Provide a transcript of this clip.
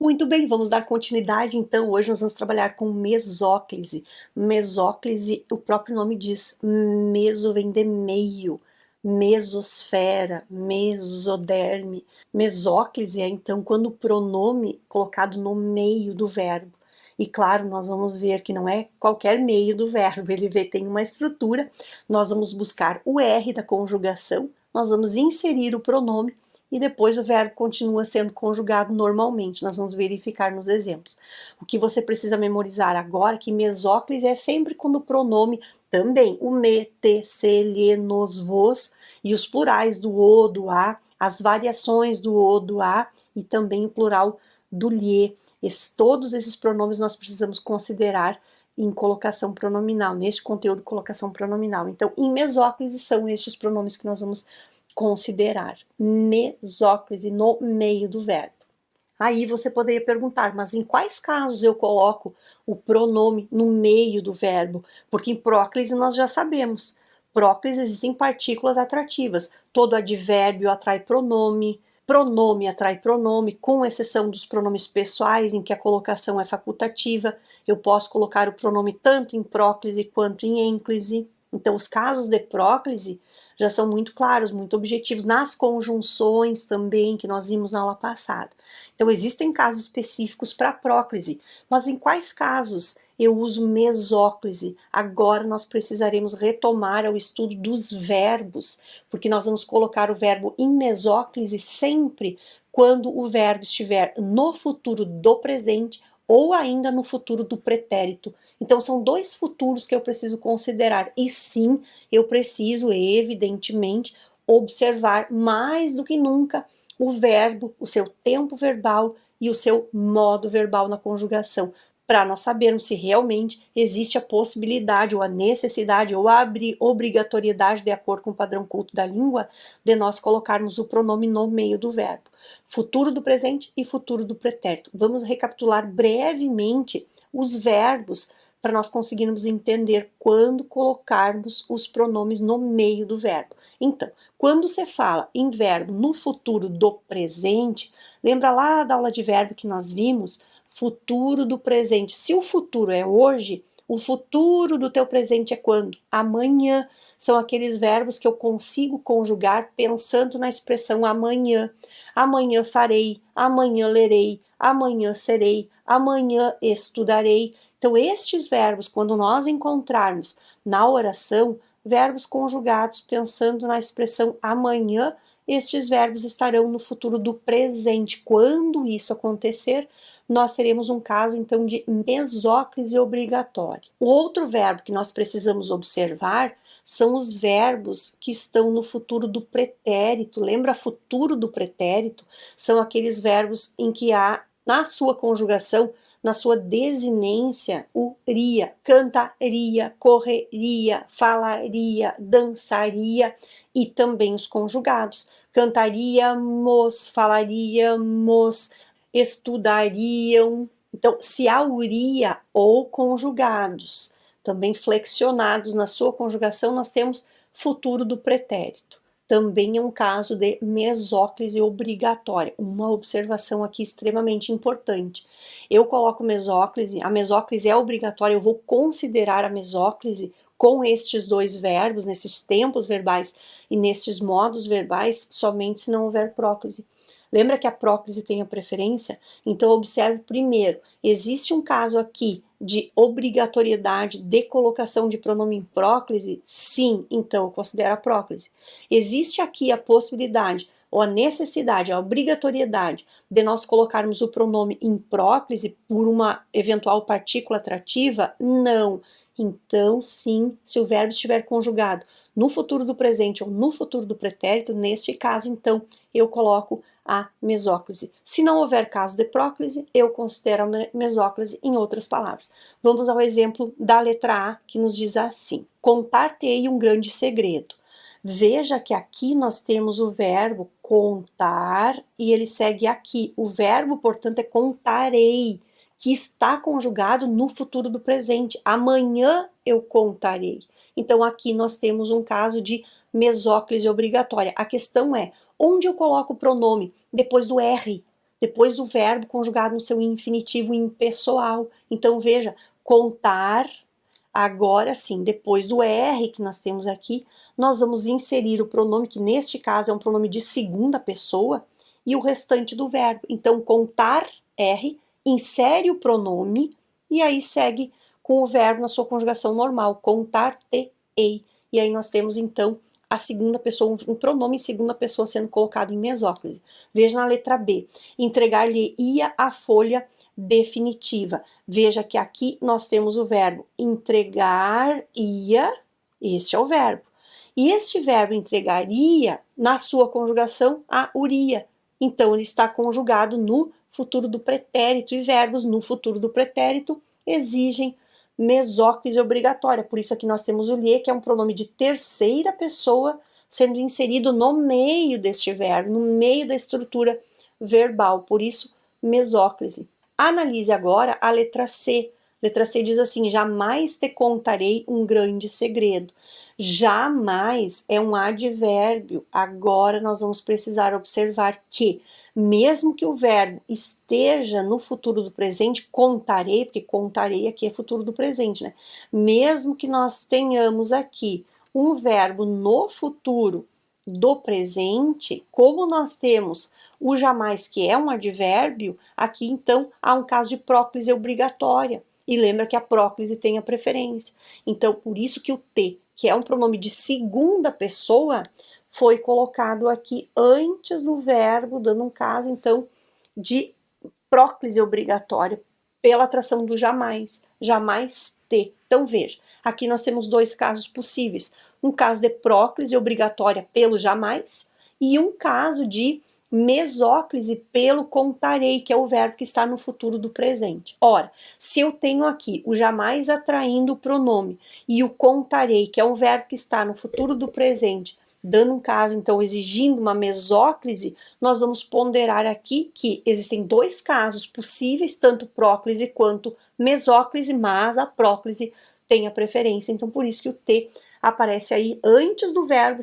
Muito bem, vamos dar continuidade então. Hoje nós vamos trabalhar com mesóclise. Mesóclise, o próprio nome diz, meso vem de meio, mesosfera, mesoderme. Mesóclise é então quando o pronome colocado no meio do verbo. E claro, nós vamos ver que não é qualquer meio do verbo, tem uma estrutura. Nós vamos buscar o R da conjugação, nós vamos inserir o pronome e depois o verbo continua sendo conjugado normalmente. Nós vamos verificar nos exemplos. O que você precisa memorizar agora é que mesóclise é sempre quando o pronome também, o me, te, se, lhe, nos, vos, e os plurais do o, do a, as variações do o, do a, e também o plural do lhe. Todos esses pronomes nós precisamos considerar em colocação pronominal, neste conteúdo de colocação pronominal. Então, em mesóclise são estes pronomes que nós vamos considerar. Mesóclise, no meio do verbo. Aí você poderia perguntar, mas em quais casos eu coloco o pronome no meio do verbo? Porque em próclise nós já sabemos. Próclise existem partículas atrativas. Todo advérbio atrai pronome, pronome atrai pronome, com exceção dos pronomes pessoais, em que a colocação é facultativa. Eu posso colocar o pronome tanto em próclise quanto em ênclise. Então, os casos de próclise já são muito claros, muito objetivos, nas conjunções também, que nós vimos na aula passada. Então, existem casos específicos para próclise, mas em quais casos eu uso mesóclise? Agora nós precisaremos retomar o estudo dos verbos, porque nós vamos colocar o verbo em mesóclise sempre quando o verbo estiver no futuro do presente ou ainda no futuro do pretérito. Então, são dois futuros que eu preciso considerar. E sim, eu preciso, evidentemente, observar mais do que nunca o verbo, o seu tempo verbal e o seu modo verbal na conjugação, para nós sabermos se realmente existe a possibilidade ou a necessidade ou a obrigatoriedade, de acordo com o padrão culto da língua, de nós colocarmos o pronome no meio do verbo. Futuro do presente e futuro do pretérito. Vamos recapitular brevemente os verbos para nós conseguirmos entender quando colocarmos os pronomes no meio do verbo. Então, quando você fala em verbo no futuro do presente, lembra lá da aula de verbo que nós vimos? Futuro do presente. Se o futuro é hoje, o futuro do teu presente é quando? Amanhã. São aqueles verbos que eu consigo conjugar pensando na expressão amanhã. Amanhã farei, amanhã lerei, amanhã serei, amanhã estudarei. Então, estes verbos, quando nós encontrarmos na oração, verbos conjugados pensando na expressão amanhã, estes verbos estarão no futuro do presente. Quando isso acontecer, nós teremos um caso, então, de mesóclise obrigatória. O outro verbo que nós precisamos observar são os verbos que estão no futuro do pretérito. Lembra futuro do pretérito? São aqueles verbos em que há, na sua conjugação, na sua desinência, o ria, cantaria, correria, falaria, dançaria e também os conjugados. Cantaríamos, falaríamos, estudariam. Então, se auria ou conjugados, também flexionados na sua conjugação, nós temos futuro do pretérito. Também é um caso de mesóclise obrigatória. Uma observação aqui extremamente importante. Eu coloco mesóclise, a mesóclise é obrigatória, eu vou considerar a mesóclise com estes dois verbos, nesses tempos verbais e nestes modos verbais, somente se não houver próclise. Lembra que a próclise tem a preferência? Então, observe primeiro, existe um caso aqui de obrigatoriedade de colocação de pronome em próclise? Sim, então eu considero a próclise. Existe aqui a possibilidade, ou a necessidade, a obrigatoriedade de nós colocarmos o pronome em próclise por uma eventual partícula atrativa? Não. Então, sim, se o verbo estiver conjugado no futuro do presente ou no futuro do pretérito, neste caso, então, eu coloco a mesóclise. Se não houver caso de próclise, eu considero a mesóclise em outras palavras. Vamos ao exemplo da letra A, que nos diz assim: contar-te-ei um grande segredo. Veja que aqui nós temos o verbo contar e ele segue aqui. O verbo, portanto, é contarei, que está conjugado no futuro do presente. Amanhã eu contarei. Então, aqui nós temos um caso de mesóclise obrigatória. A questão é, onde eu coloco o pronome? Depois do R. depois do verbo conjugado no seu infinitivo impessoal. Então, veja, contar, agora sim, depois do R que nós temos aqui, nós vamos inserir o pronome, que neste caso é um pronome de segunda pessoa, e o restante do verbo. Então, contar, R, insere o pronome, e aí segue com o verbo na sua conjugação normal, contar-te-ei. E aí nós temos, então, a segunda pessoa, um pronome em segunda pessoa sendo colocado em mesóclise. Veja na letra B, entregar-lhe-ia a folha definitiva. Veja que aqui nós temos o verbo entregar-ia, este é o verbo. E este verbo entregaria, na sua conjugação, auria. Então, ele está conjugado no futuro do pretérito, e verbos no futuro do pretérito exigem mesóclise obrigatória. Por isso aqui nós temos o lhe, que é um pronome de terceira pessoa, sendo inserido no meio deste verbo, no meio da estrutura verbal. Por isso, mesóclise. Analise agora a letra C. Letra C diz assim, jamais te contarei um grande segredo. Jamais é um advérbio. Agora nós vamos precisar observar que, mesmo que o verbo esteja no futuro do presente, contarei, porque contarei aqui é futuro do presente, né? Mesmo que nós tenhamos aqui um verbo no futuro do presente, como nós temos o jamais, que é um advérbio, aqui então há um caso de próclise obrigatória. E lembra que a próclise tem a preferência. Então, por isso que o te, que é um pronome de segunda pessoa, foi colocado aqui antes do verbo, dando um caso, então, de próclise obrigatória pela atração do jamais. Jamais te. Então, veja, aqui nós temos dois casos possíveis. Um caso de próclise obrigatória pelo jamais e um caso de mesóclise pelo contarei, que é o verbo que está no futuro do presente. Ora, se eu tenho aqui o jamais atraindo o pronome e o contarei, que é um verbo que está no futuro do presente, dando um caso, então, exigindo uma mesóclise, nós vamos ponderar aqui que existem dois casos possíveis, tanto próclise quanto mesóclise, mas a próclise tem a preferência, então por isso que o te aparece aí antes do verbo